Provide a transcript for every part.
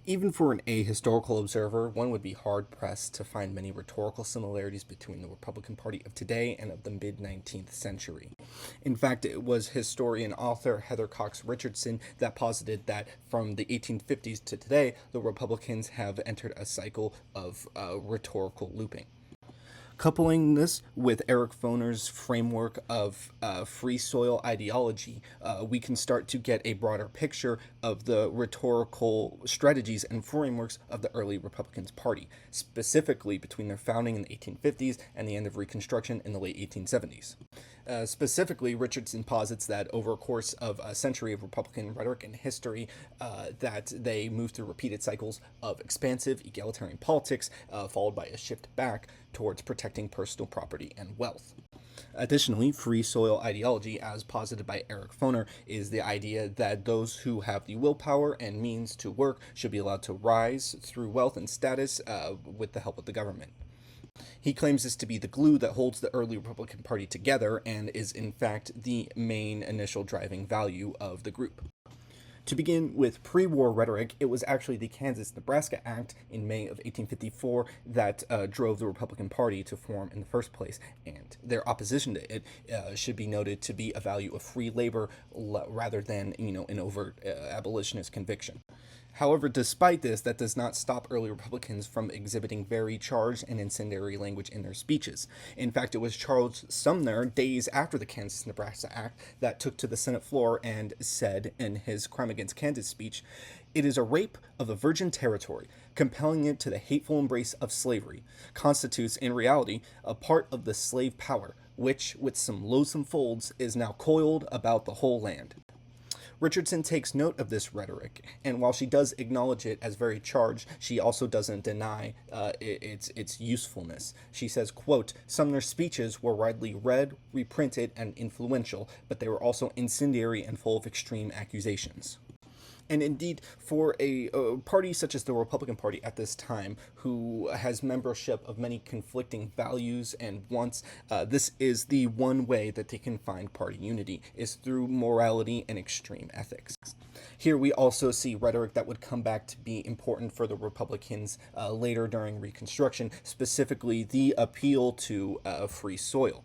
Even for an ahistorical observer, one would be hard-pressed to find many rhetorical similarities between the Republican Party of today and of the mid-19th century. In fact, it was historian author Heather Cox Richardson that posited that from the 1850s to today, the Republicans have entered a cycle of rhetorical looping. Coupling this with Eric Foner's framework of free soil ideology, we can start to get a broader picture of the rhetorical strategies and frameworks of the early Republican Party, specifically between their founding in the 1850s and the end of Reconstruction in the late 1870s. Specifically, Richardson posits that over a course of a century of Republican rhetoric and history, that they moved through repeated cycles of expansive egalitarian politics, followed by a shift back towards protecting personal property and wealth. Additionally, free soil ideology, as posited by Eric Foner, is the idea that those who have the willpower and means to work should be allowed to rise through wealth and status with the help of the government. He claims this to be the glue that holds the early Republican Party together and is in fact the main initial driving value of the group. To begin with pre-war rhetoric, it was actually the Kansas-Nebraska Act in May of 1854 that drove the Republican Party to form in the first place, and their opposition to it should be noted to be a value of free labor rather than, an overt abolitionist conviction. However, despite this, that does not stop early Republicans from exhibiting very charged and incendiary language in their speeches. In fact, it was Charles Sumner, days after the Kansas-Nebraska Act, that took to the Senate floor and said in his Crime Against Kansas speech, "It is a rape of the virgin territory, compelling it to the hateful embrace of slavery, constitutes in reality a part of the slave power, which, with some loathsome folds, is now coiled about the whole land." Richardson takes note of this rhetoric, and while she does acknowledge it as very charged, she also doesn't deny its usefulness. She says, quote, "Sumner's speeches were widely read, reprinted, and influential, but they were also incendiary and full of extreme accusations." And indeed, for a party such as the Republican Party at this time, who has membership of many conflicting values and wants, this is the one way that they can find party unity, is through morality and extreme ethics. Here we also see rhetoric that would come back to be important for the Republicans later during Reconstruction, specifically the appeal to free soil.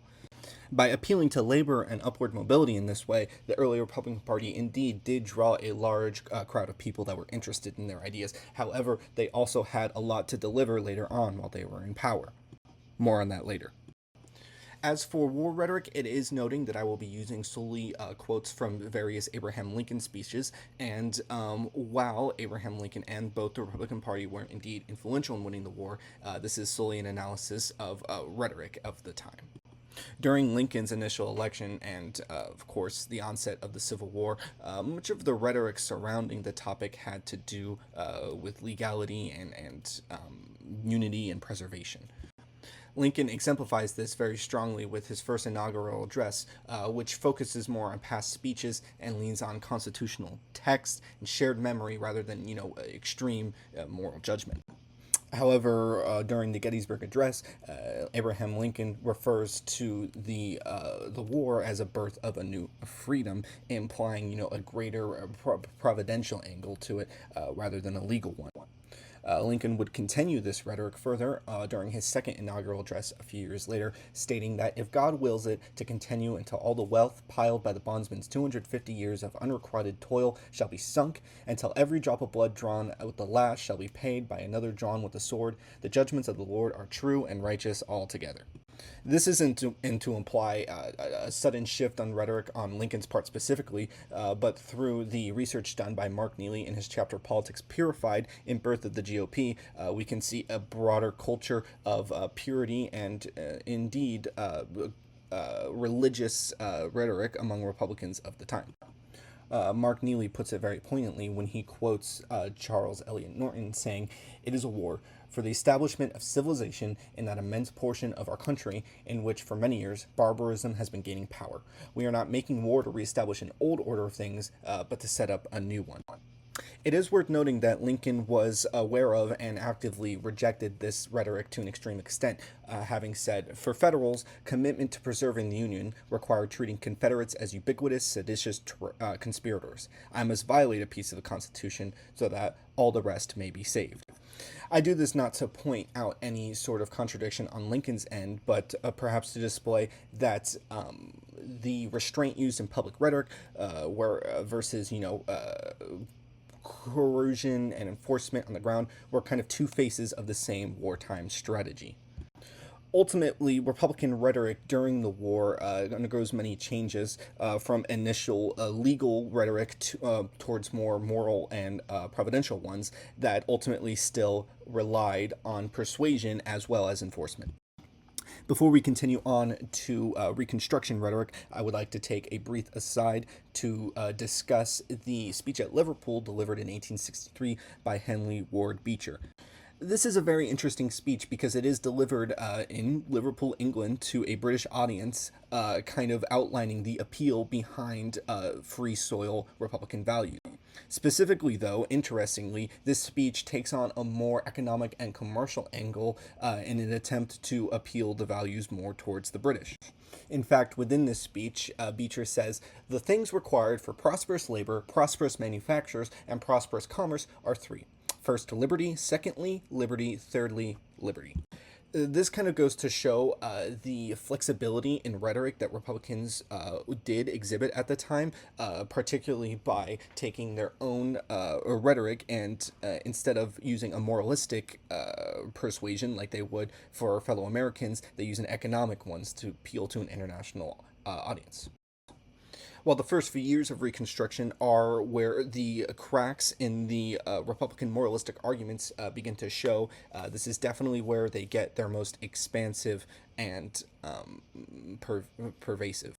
By appealing to labor and upward mobility in this way, the early Republican Party indeed did draw a large crowd of people that were interested in their ideas. However, they also had a lot to deliver later on while they were in power. More on that later. As for war rhetoric, it is noting that I will be using solely quotes from various Abraham Lincoln speeches, and while Abraham Lincoln and both the Republican Party were indeed influential in winning the war, this is solely an analysis of rhetoric of the time. During Lincoln's initial election and, of course, the onset of the Civil War, much of the rhetoric surrounding the topic had to do with legality and unity and preservation. Lincoln exemplifies this very strongly with his first inaugural address, which focuses more on past speeches and leans on constitutional text and shared memory rather than, extreme moral judgment. However, during the Gettysburg Address, Abraham Lincoln refers to the war as a birth of a new freedom, implying a greater providential angle to it rather than a legal one. Lincoln would continue this rhetoric further during his second inaugural address a few years later, stating that if God wills it to continue until all the wealth piled by the bondsman's 250 years of unrequited toil shall be sunk, until every drop of blood drawn with the lash shall be paid by another drawn with the sword, the judgments of the Lord are true and righteous altogether. This isn't to imply a sudden shift on rhetoric on Lincoln's part specifically, but through the research done by Mark Neely in his chapter Politics Purified in Birth of the GOP, we can see a broader culture of purity and indeed religious rhetoric among Republicans of the time. Mark Neely puts it very poignantly when he quotes Charles Eliot Norton saying, "It is a war for the establishment of civilization in that immense portion of our country in which for many years barbarism has been gaining power. We are not making war to reestablish an old order of things, but to set up a new one." It is worth noting that Lincoln was aware of and actively rejected this rhetoric to an extreme extent, having said, "For Federals, commitment to preserving the Union required treating Confederates as ubiquitous, seditious conspirators. I must violate a piece of the Constitution so that all the rest may be saved." I do this not to point out any sort of contradiction on Lincoln's end, but perhaps to display that the restraint used in public rhetoric, versus coercion and enforcement on the ground, were kind of two faces of the same wartime strategy. Ultimately, Republican rhetoric during the war undergoes many changes, from initial legal rhetoric towards more moral and providential ones that ultimately still relied on persuasion as well as enforcement. Before we continue on to Reconstruction rhetoric, I would like to take a brief aside to discuss the speech at Liverpool delivered in 1863 by Henry Ward Beecher. This is a very interesting speech because it is delivered in Liverpool, England, to a British audience, kind of outlining the appeal behind free soil Republican values. Specifically, though, interestingly, this speech takes on a more economic and commercial angle in an attempt to appeal the values more towards the British. In fact, within this speech, Beecher says, "The things required for prosperous labor, prosperous manufactures, and prosperous commerce are three. First, liberty. Secondly, liberty. Thirdly, liberty." This kind of goes to show the flexibility in rhetoric that Republicans did exhibit at the time, particularly by taking their own rhetoric and instead of using a moralistic persuasion like they would for fellow Americans, they use an economic ones to appeal to an international audience. While the first few years of Reconstruction are where the cracks in the Republican moralistic arguments begin to show, this is definitely where they get their most expansive and pervasive.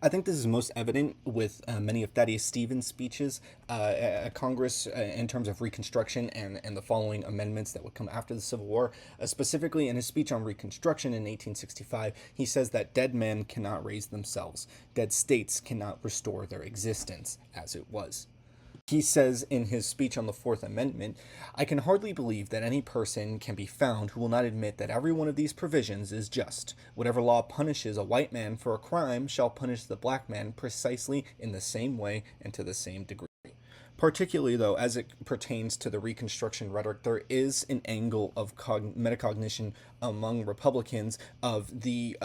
I think this is most evident with many of Thaddeus Stevens' speeches at Congress in terms of Reconstruction and the following amendments that would come after the Civil War. Specifically, in his speech on Reconstruction in 1865, he says that dead men cannot raise themselves, dead states cannot restore their existence as it was. He says in his speech on the Fourth Amendment, "I can hardly believe that any person can be found who will not admit that every one of these provisions is just. Whatever law punishes a white man for a crime shall punish the black man precisely in the same way and to the same degree." Particularly, though, as it pertains to the Reconstruction rhetoric, there is an angle of metacognition among Republicans of the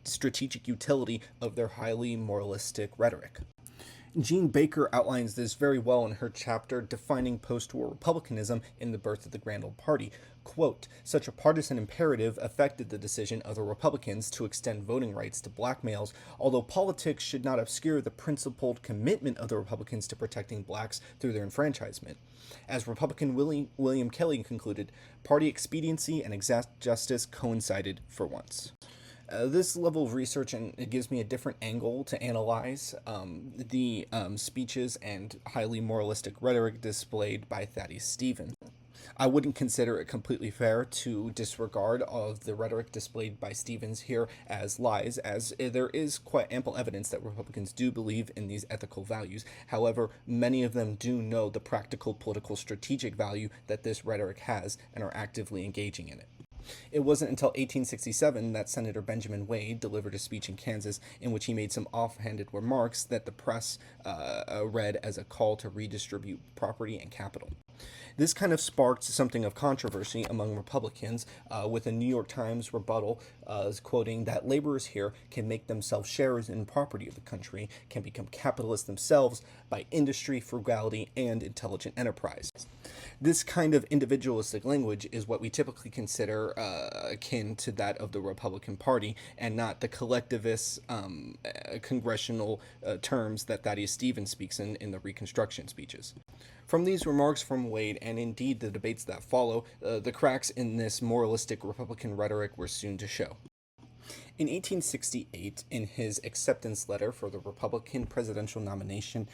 strategic utility of their highly moralistic rhetoric. Jean Baker outlines this very well in her chapter defining post-war republicanism in The Birth of the Grand Old Party. Quote, "Such a partisan imperative affected the decision of the Republicans to extend voting rights to black males, although politics should not obscure the principled commitment of the Republicans to protecting blacks through their enfranchisement. As Republican William Kelly concluded, party expediency and exact justice coincided for once." This level of research, and it gives me a different angle to analyze the speeches and highly moralistic rhetoric displayed by Thaddeus Stevens. I wouldn't consider it completely fair to disregard of the rhetoric displayed by Stevens here as lies, as there is quite ample evidence that Republicans do believe in these ethical values. However, many of them do know the practical, political, strategic value that this rhetoric has and are actively engaging in it. It wasn't until 1867 that Senator Benjamin Wade delivered a speech in Kansas in which he made some offhanded remarks that the press read as a call to redistribute property and capital. This kind of sparked something of controversy among Republicans, with a New York Times rebuttal quoting that laborers here can make themselves sharers in property of the country, can become capitalists themselves by industry, frugality, and intelligent enterprise. This kind of individualistic language is what we typically consider akin to that of the Republican Party, and not the collectivist congressional terms that Thaddeus Stevens speaks in the Reconstruction speeches. From these remarks from Wade, and indeed the debates that follow, the cracks in this moralistic Republican rhetoric were soon to show. In 1868, in his acceptance letter for the Republican presidential nomination,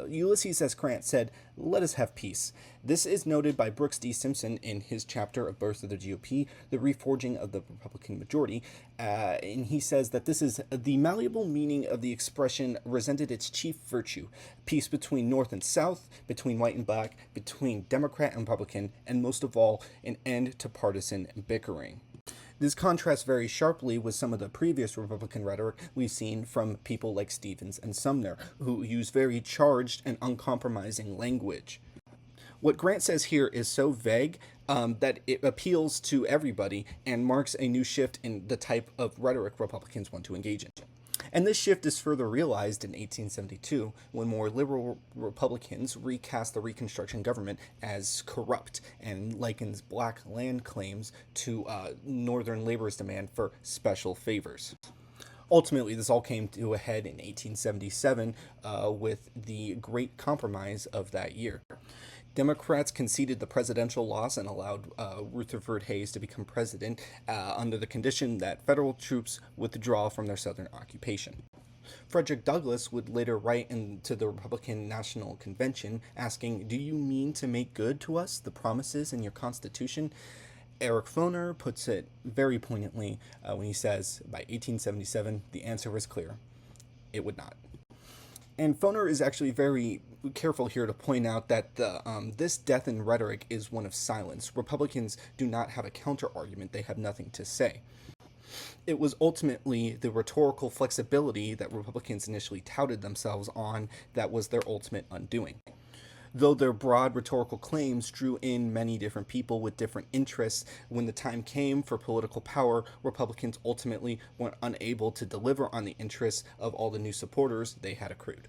Ulysses S. Grant said, "Let us have peace." This is noted by Brooks D. Simpson in his chapter of Birth of the GOP, The Reforging of the Republican Majority, and he says that this is the malleable meaning of the expression resented its chief virtue: peace between North and South, between white and black, between Democrat and Republican, and most of all, an end to partisan bickering. This contrasts very sharply with some of the previous Republican rhetoric we've seen from people like Stevens and Sumner, who use very charged and uncompromising language. What Grant says here is so vague that it appeals to everybody and marks a new shift in the type of rhetoric Republicans want to engage in. And this shift is further realized in 1872 when more liberal Republicans recast the Reconstruction government as corrupt and likens black land claims to Northern laborers' demand for special favors. Ultimately, this all came to a head in 1877 with the Great Compromise of that year. Democrats conceded the presidential loss and allowed Rutherford Hayes to become president under the condition that federal troops withdraw from their southern occupation. Frederick Douglass would later write into the Republican National Convention asking, "Do you mean to make good to us the promises in your Constitution?" Eric Foner puts it very poignantly when he says, by 1877, the answer was clear: it would not. And Foner is actually very careful here to point out that this death in rhetoric is one of silence. Republicans do not have a counter argument, they have nothing to say. It was ultimately the rhetorical flexibility that Republicans initially touted themselves on that was their ultimate undoing. Though their broad rhetorical claims drew in many different people with different interests, when the time came for political power, Republicans ultimately were unable to deliver on the interests of all the new supporters they had accrued.